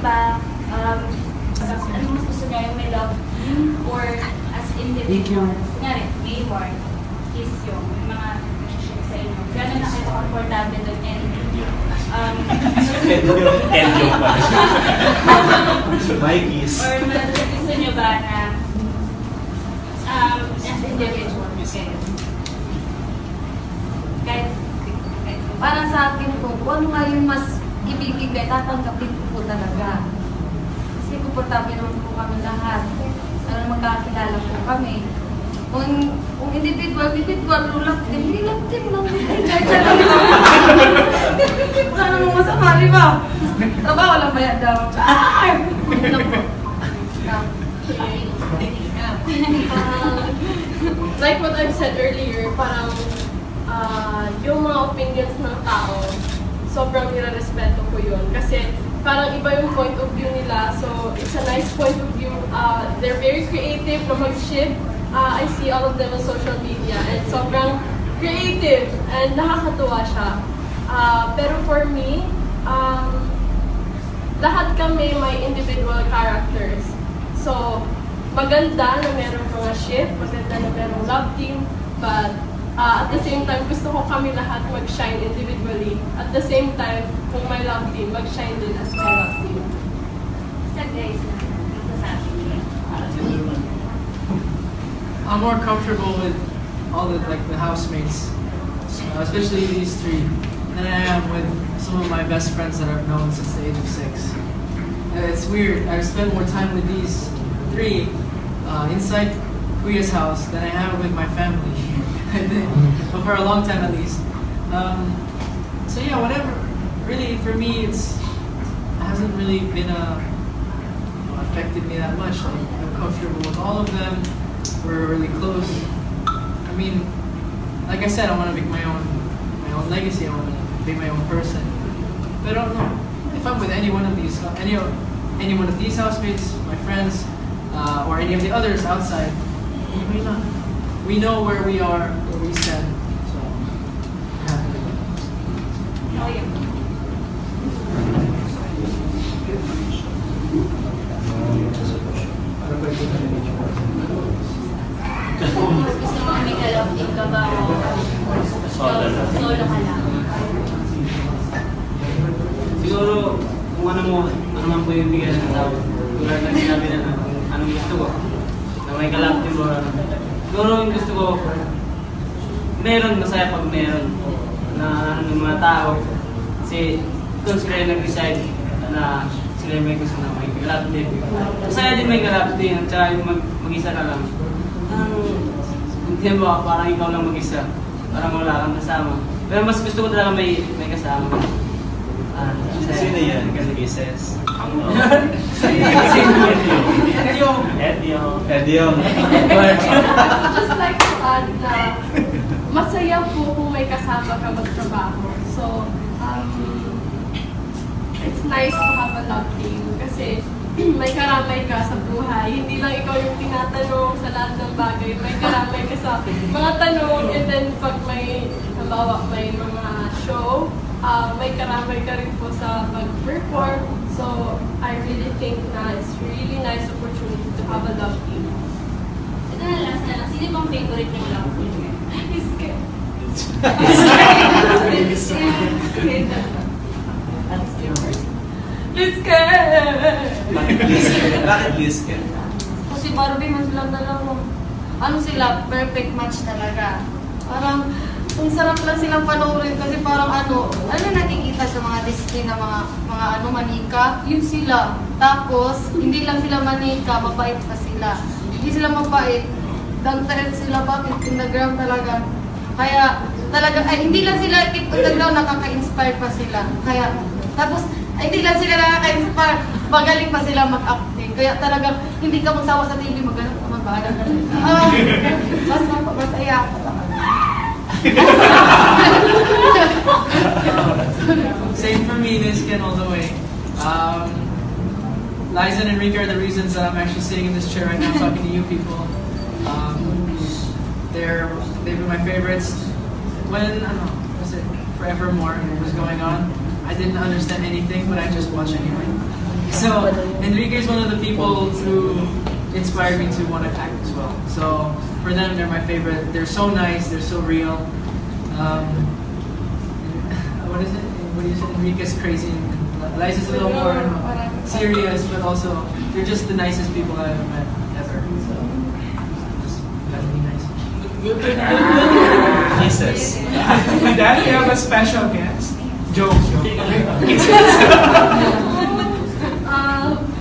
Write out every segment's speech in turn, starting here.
ba, ano mas gusto niya yung may love team or as individuals? Kunyari, Maymar, is yung mga relationship sa inyo. Gano'n na kayo komportable doon and Enyo pa. Mikey's. or mas gusto niyo ba na as individuals kayo? Kahit Para sa akin po, kung ano nga yung mas ibibigay, tatanggapin ko po talaga. Kasi komportable naman po kami lahat. Ano magkakilala po kami. Kung individual, lulak din lang. Enjoy ka lang. Ano mo masama, di ba? Trabaho lang bayad daw. Ano po? Like what I've said earlier, parang yung mga opinions ng tao, sobrang nire-respeto ko yun. Kasi parang iba yung point of view nila. So, it's a nice point of view. They're very creative na mag-ship. I see all of them on social media and sobrang creative and nakakatuwa siya. Pero for me, lahat kami may individual characters. So, maganda na merong mga ship, maganda na merong love team, but at the same time, gusto ko kami lahat mag-shine individually. At the same time, kung may love team, mag-shine din as my love team. sa guys na dito sa akin. I'm more comfortable with all the housemates, especially these three, than I am with some of my best friends that I've known since the age of 6. It's weird. I've spent more time with these three inside Kuya's house than I have with my family. I think, but for a long time at least. So yeah, whatever. Really, for me, it hasn't really been affected me that much. Like, I'm comfortable with all of them. We're really close. I mean, like I said, I want to make my own legacy. I want to be my own person. But I don't know if I'm with any one of these housemates, my friends, or any of the others outside. Maybe not. We know where we are, where we stand. So I'm happy with that. Oh, yeah. Mas gusto mo may love team ka ba o solo ka lang? Siguro, kung ano man po yung bigyan ng tao. Tulad na sinabi na anong gusto ko. Na may kalapin mo. Siguro yung gusto ko, meron, masaya pag meron. Na ng mga tao. Kasi kung sila yung nag-decide na sila yung may gusto na may kalapin. Masaya din may kalapin. At saka yung mag-isa ka lang. Hindi ba, parang ikaw lang mag-isa. Parang wala kang kasama. Pero mas gusto ko talaga may kasama. Sino yan? Kisses? Edio. Just like to add na masaya po kung may kasama ka magtrabaho. So, it's nice to have a love team kasi may karamay ka sa buhay. Hindi lang ikaw yung tinatanong sa lahat ng bagay. May karamay ka sa mga tanong and then pag may, halimbawa, may mga show, may karamay ka rin po sa pag-perform. So, I really think na it's really nice opportunity to have a love team. Ito na last na lang. Sino bang favorite yung love team? Iske. Iske! Bakit Iske? Kasi Barbie, man silang dalawa. Ano sila, perfect match talaga. Parang, ang sarap lang silang panoorin kasi parang ano nakikita sa mga Disney na mga manika, yun sila. Tapos, hindi lang sila manika, mabait pa sila. Hindi sila mabait, down-to-earth sila, bakit underground talaga. Kaya, talaga, hindi lang sila tip underground, nakaka-inspire pa sila. Kaya, tapos, hindi lang sila nakaka-inspire, magaling pa sila mag-acting. Kaya talagang, hindi ka magsawa sa TV, maghanap ka magbahala ka. Basta iyak. Same for me, this can all the way. Liza and Enrique are the reasons that I'm actually sitting in this chair right now talking to you people. They've been my favorites. When, was it Forevermore was going on, I didn't understand anything, but I just watched anyway. So Enrique is one of the people who inspired me to want to act as well. So for them, they're my favorite. They're so nice. They're so real. What is it? What do you say? Enrique's crazy. And Eliza's a little more serious, but also they're just the nicest people I've met ever. So just gotta be nice. Jesus. With that, we have a special guest. Joke.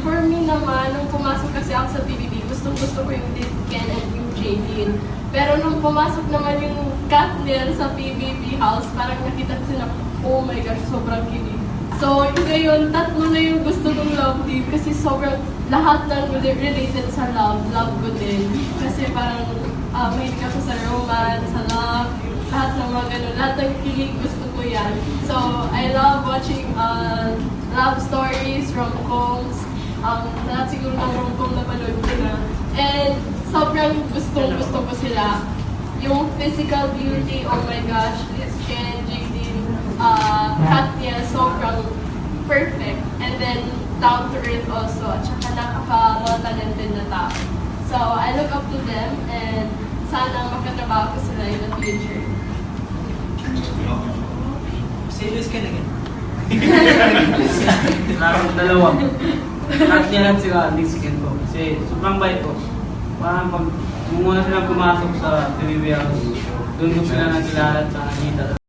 For me naman, nung pumasok kasi ako sa PBB, gustong-gusto ko yung Disken and yung Jaylin. Pero nung pumasok naman yung Katniel sa PBB house, parang nakita ko sila, oh my gosh, sobrang kilig. So, ngayon, tatlo na yung gusto kong love team kasi sobrang lahat ng related sa love ko din. Kasi parang mahilig ako sa romance, sa love, lahat ng mga ganun, lahat ng kilig gusto ko yan. So, I love watching love stories, rom-coms, lahat siguro ng rom-com na panood ko na. And sobrang gusto ko sila. Yung physical beauty, oh my gosh, Liz Ken, Jaylin, Katya, sobrang perfect. And then, down to earth also. At saka napaka-talented na tao. So, I look up to them and sana makatrabaho ko sila in the future. Say this ka again. Parang dalawa. At niya lang sila, hindi sikin ko. Kasi sobrang bait ko. Parang pag muna silang pumasok sa PBB house, doon ko sila nakilala at nakita.